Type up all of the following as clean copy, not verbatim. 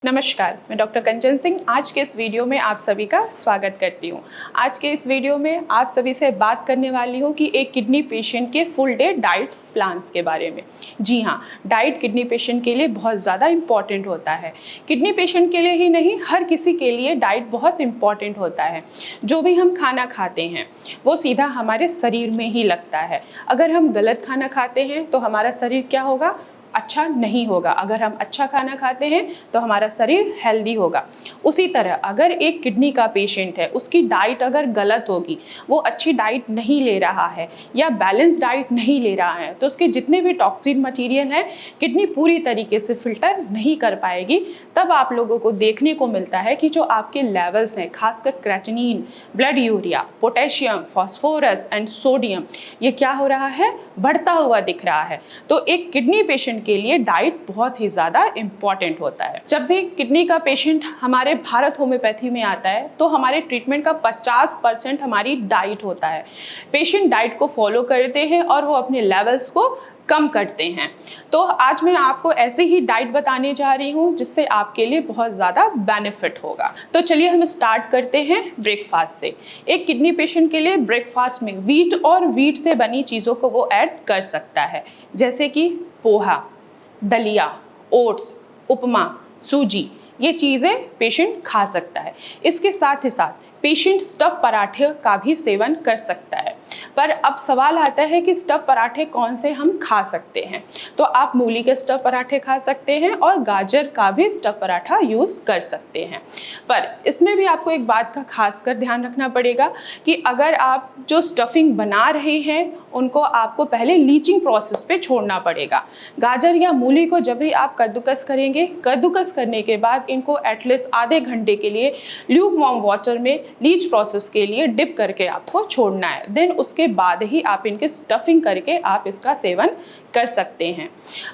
नमस्कार, मैं डॉक्टर कंचन सिंह आज के इस वीडियो में आप सभी का स्वागत करती हूँ। आज के इस वीडियो में आप सभी से बात करने वाली हूँ कि एक किडनी पेशेंट के फुल डे डाइट प्लान्स के बारे में। जी हाँ, डाइट किडनी पेशेंट के लिए बहुत ज़्यादा इम्पॉर्टेंट होता है। किडनी पेशेंट के लिए ही नहीं, हर किसी के लिए डाइट बहुत इम्पॉर्टेंट होता है। जो भी हम खाना खाते हैं वो सीधा हमारे शरीर में ही लगता है। अगर हम गलत खाना खाते हैं तो हमारा शरीर क्या होगा? अच्छा नहीं होगा। अगर हम अच्छा खाना खाते हैं तो हमारा शरीर हेल्दी होगा। उसी तरह अगर एक किडनी का पेशेंट है, उसकी डाइट अगर गलत होगी, वो अच्छी डाइट नहीं ले रहा है या बैलेंस डाइट नहीं ले रहा है, तो उसके जितने भी टॉक्सिन मटीरियल हैं किडनी पूरी तरीके से फिल्टर नहीं कर पाएगी। तब आप लोगों को देखने को मिलता है कि जो आपके लेवल्स हैं, खासकर creatinine, blood urea, potassium, phosphorus and sodium, ये क्या हो रहा है? बढ़ता हुआ दिख रहा है। तो एक किडनी पेशेंट के लिए डाइट बहुत ही ज़्यादा इम्पॉर्टेंट होता है। जब भी किडनी का पेशेंट हमारे भारत होम्योपैथी में आता है तो हमारे ट्रीटमेंट का 50% हमारी डाइट होता है। पेशेंट डाइट को फॉलो करते हैं और वो अपने लेवल्स को कम करते हैं। तो आज मैं आपको ऐसे ही डाइट बताने जा रही हूँ जिससे आपके लिए बहुत ज़्यादा बेनिफिट होगा। तो चलिए हम स्टार्ट करते हैं ब्रेकफास्ट से। एक किडनी पेशेंट के लिए ब्रेकफास्ट में व्हीट और व्हीट से बनी चीज़ों को वो ऐड कर सकता है, जैसे कि पोहा, दलिया, ओट्स, उपमा, सूजी, ये चीज़ें पेशेंट खा सकता है। इसके साथ ही साथ पेशेंट स्टफ पराठे का भी सेवन कर सकता है। पर अब सवाल आता है कि स्टफ पराठे कौन से हम खा सकते हैं। तो आप मूली के स्टफ पराठे खा सकते हैं और गाजर का भी स्टफ पराठा यूज़ कर सकते हैं। पर इसमें भी आपको एक बात का खासकर ध्यान रखना पड़ेगा कि अगर आप जो स्टफिंग बना रहे हैं उनको आपको पहले लीचिंग प्रोसेस पे छोड़ना पड़ेगा। गाजर या मूली को जब भी आप कद्दूकस करेंगे, कद्दूकस करने के बाद इनको एटलीस्ट आधे घंटे के लिए ल्यूक वार्म वाटर में लीच प्रोसेस के लिए डिप करके आपको छोड़ना है। देन उसके बाद ही आप इनके स्टफिंग करके आप इसका सेवन कर सकते हैं।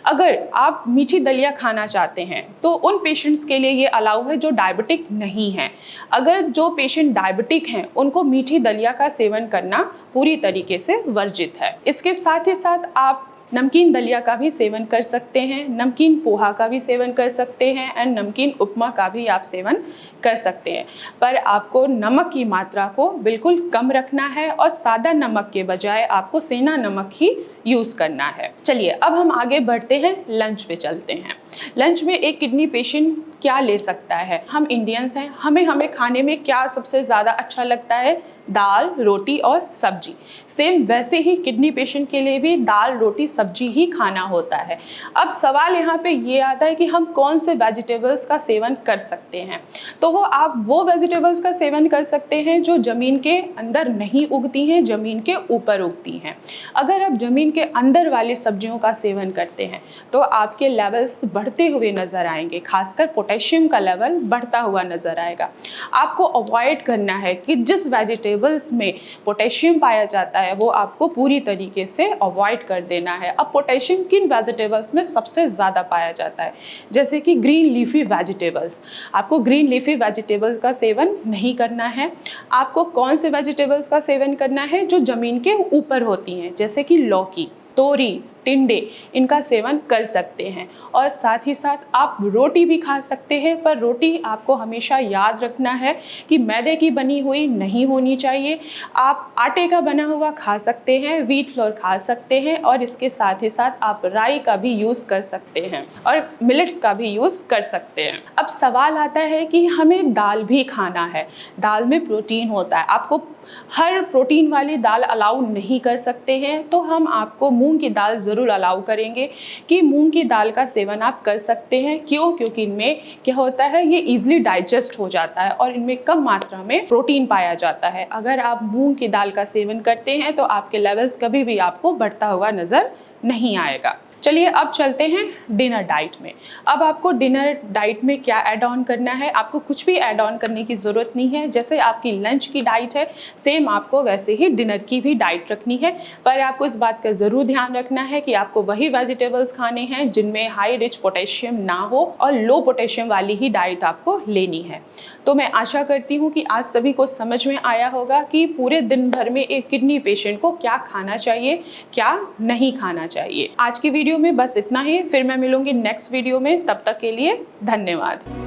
अगर आप मीठी दलिया खाना चाहते हैं तो उन पेशेंट्स के लिए ये अलाउ है जो डायबिटिक नहीं है। अगर जो पेशेंट डायबिटिक हैं उनको मीठी दलिया का सेवन करना पूरी तरीके से वर्जित है। इसके साथ ही साथ आप नमकीन दलिया का भी सेवन कर सकते हैं, नमकीन पोहा का भी सेवन कर सकते हैं एंड नमकीन उपमा का भी आप सेवन कर सकते हैं। पर आपको नमक की मात्रा को बिल्कुल कम रखना है और सादा नमक के बजाय आपको सेंधा नमक ही यूज़ करना है। चलिए अब हम आगे बढ़ते हैं, लंच पे चलते हैं। लंच में एक किडनी पेशेंट क्या ले सकता है? हम इंडियंस हैं, हमें खाने में क्या सबसे ज़्यादा अच्छा लगता है? दाल, रोटी और सब्जी। सेम वैसे ही किडनी पेशेंट के लिए भी दाल, रोटी, सब्जी ही खाना होता है। अब सवाल यहाँ पे ये आता है कि हम कौन से वेजिटेबल्स का सेवन कर सकते हैं। तो आप वो वेजिटेबल्स का सेवन कर सकते हैं जो ज़मीन के अंदर नहीं उगती हैं, ज़मीन के ऊपर उगती हैं। अगर आप ज़मीन के अंदर वाली सब्जियों का सेवन करते हैं तो आपके लेवल्स बढ़ते हुए नज़र आएंगे, खासकर पोटेशियम का लेवल बढ़ता हुआ नज़र आएगा। आपको अवॉइड करना है कि जिस वेजिटेबल्स में पोटेशियम पाया जाता है वो आपको पूरी तरीके से अवॉइड कर देना है। अब पोटेशियम किन वेजिटेबल्स में सबसे ज़्यादा पाया जाता है? जैसे कि ग्रीन लीफी वेजिटेबल्स। आपको ग्रीन लीफी वेजिटेबल्स का सेवन नहीं करना है। आपको कौन से वेजिटेबल्स का सेवन करना है? जो ज़मीन के ऊपर होती हैं, जैसे कि लौकी, तोरी, टिंडे, इनका सेवन कर सकते हैं। और साथ ही साथ आप रोटी भी खा सकते हैं, पर रोटी आपको हमेशा याद रखना है कि मैदे की बनी हुई नहीं होनी चाहिए। आप आटे का बना हुआ खा सकते हैं, व्हीट फ्लोर खा सकते हैं और इसके साथ ही साथ आप राई का भी यूज़ कर सकते हैं और मिलेट्स का भी यूज़ कर सकते हैं। अब सवाल आता है कि हमें दाल भी खाना है, दाल में प्रोटीन होता है, आपको हर प्रोटीन वाली दाल अलाउ नहीं कर सकते हैं, तो हम आपको मूंग की दाल ज़रूर अलाउ करेंगे कि मूंग की दाल का सेवन आप कर सकते हैं। क्यों? क्योंकि इनमें क्या होता है, ये इजीली डाइजेस्ट हो जाता है और इनमें कम मात्रा में प्रोटीन पाया जाता है। अगर आप मूंग की दाल का सेवन करते हैं तो आपके लेवल्स कभी भी आपको बढ़ता हुआ नज़र नहीं आएगा। चलिए अब चलते हैं डिनर डाइट में। अब आपको डिनर डाइट में क्या ऐड ऑन करना है? आपको कुछ भी ऐड ऑन करने की ज़रूरत नहीं है। जैसे आपकी लंच की डाइट है, सेम आपको वैसे ही डिनर की भी डाइट रखनी है। पर आपको इस बात का ज़रूर ध्यान रखना है कि आपको वही वेजिटेबल्स खाने हैं जिनमें हाई रिच पोटेशियम ना हो और लो पोटेशियम वाली ही डाइट आपको लेनी है। तो मैं आशा करती हूँ कि आज सभी को समझ में आया होगा कि पूरे दिन भर में एक किडनी पेशेंट को क्या खाना चाहिए, क्या नहीं खाना चाहिए। आज की वीडियो में बस इतना ही, फिर मैं मिलूंगी नेक्स्ट वीडियो में। तब तक के लिए धन्यवाद।